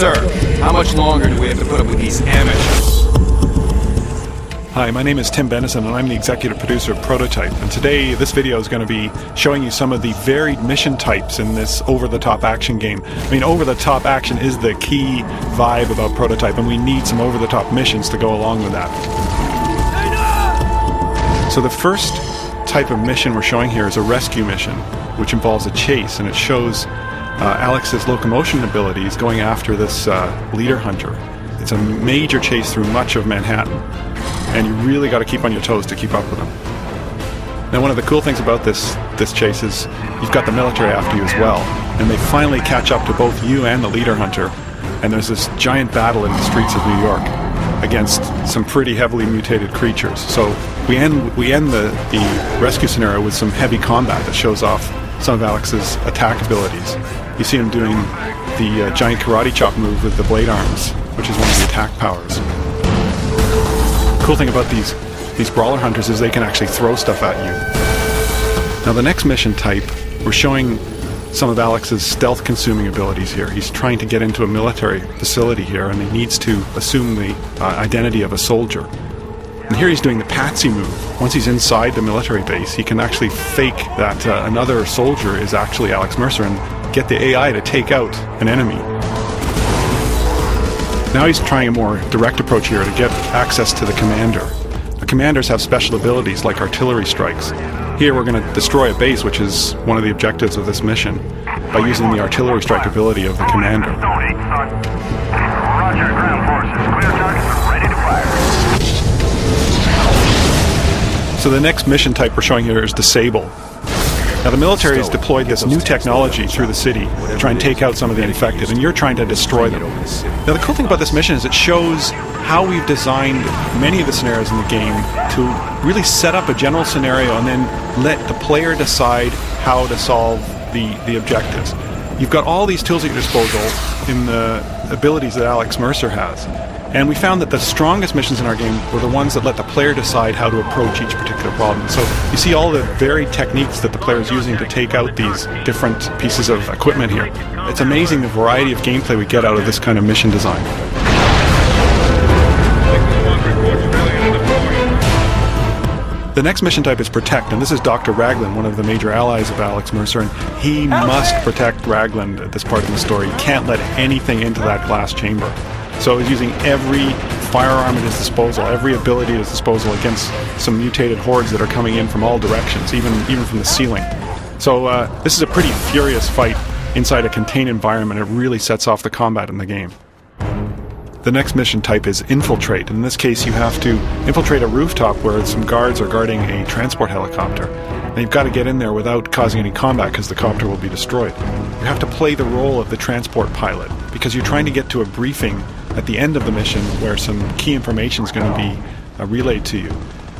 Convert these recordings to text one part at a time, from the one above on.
Sir, how much longer do we have to put up with these amateurs? Hi, my name is Tim Bennison and I'm the executive producer of Prototype, and today this video is going to be showing you some of the varied mission types in this over-the-top action game. I mean, over-the-top action is the key vibe about Prototype, and we need some over-the-top missions to go along with that. So the first type of mission we're showing here is a rescue mission, which involves a chase, and it shows Alex's locomotion abilities going after this leader hunter. It's a major chase through much of Manhattan, and you really got to keep on your toes to keep up with them. Now, one of the cool things about this chase is you've got the military after you as well, and they finally catch up to both you and the leader hunter, and there's this giant battle in the streets of New York against some pretty heavily mutated creatures. So we end the rescue scenario with some heavy combat that shows off some of Alex's attack abilities. You see him doing the giant karate chop move with the blade arms, which is one of the attack powers. The cool thing about these brawler hunters is they can actually throw stuff at you. Now, the next mission type, we're showing some of Alex's stealth consuming abilities here. He's trying to get into a military facility here, and he needs to assume the identity of a soldier. And here he's doing the patsy move. Once he's inside the military base, he can actually fake that another soldier is actually Alex Mercer and get the AI to take out an enemy. Now he's trying a more direct approach here to get access to the commander. The commanders have special abilities like artillery strikes. Here we're going to destroy a base, which is one of the objectives of this mission, by using the artillery strike ability of the commander. Roger, ground forces. Clear targets, ready to fire. So the next mission type we're showing here is Disable. Now, the military has deployed this new technology through the city to try and take out some of the infected, and you're trying to destroy them. Now, the cool thing about this mission is it shows how we've designed many of the scenarios in the game to really set up a general scenario and then let the player decide how to solve the objectives. You've got all these tools at your disposal in the abilities that Alex Mercer has. And we found that the strongest missions in our game were the ones that let the player decide how to approach each particular problem. So you see all the varied techniques that the player is using to take out these different pieces of equipment here. It's amazing the variety of gameplay we get out of this kind of mission design. The next mission type is Protect, and this is Dr. Raglan, one of the major allies of Alex Mercer, and he must protect Raglan at this part of the story. He can't let anything into that glass chamber. So he's using every firearm at his disposal, every ability at his disposal against some mutated hordes that are coming in from all directions, even from the ceiling. So this is a pretty furious fight inside a contained environment. It really sets off the combat in the game. The next mission type is Infiltrate. In this case, you have to infiltrate a rooftop where some guards are guarding a transport helicopter. And you've got to get in there without causing any combat because the copter will be destroyed. You have to play the role of the transport pilot because you're trying to get to a briefing at the end of the mission where some key information is going to be relayed to you.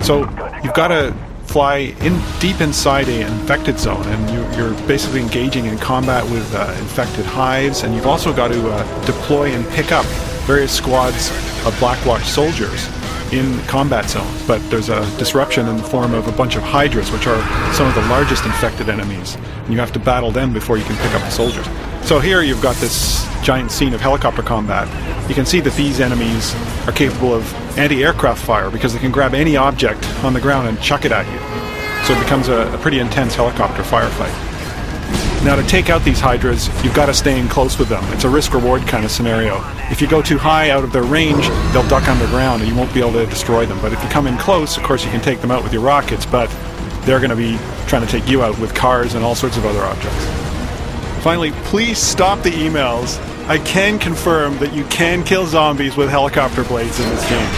So you've got to fly deep inside an infected zone, and you're basically engaging in combat with infected hives, and you've also got to deploy and pick up various squads of Blackwatch soldiers in combat zones. But there's a disruption in the form of a bunch of hydras, which are some of the largest infected enemies, and you have to battle them before you can pick up the soldiers. So here you've got this giant scene of helicopter combat. You can see that these enemies are capable of anti-aircraft fire because they can grab any object on the ground and chuck it at you. So it becomes a pretty intense helicopter firefight. Now, to take out these hydras, you've got to stay in close with them. It's a risk-reward kind of scenario. If you go too high out of their range, they'll duck underground and you won't be able to destroy them. But if you come in close, of course you can take them out with your rockets, but they're going to be trying to take you out with cars and all sorts of other objects. Finally, please stop the emails. I can confirm that you can kill zombies with helicopter blades in this game.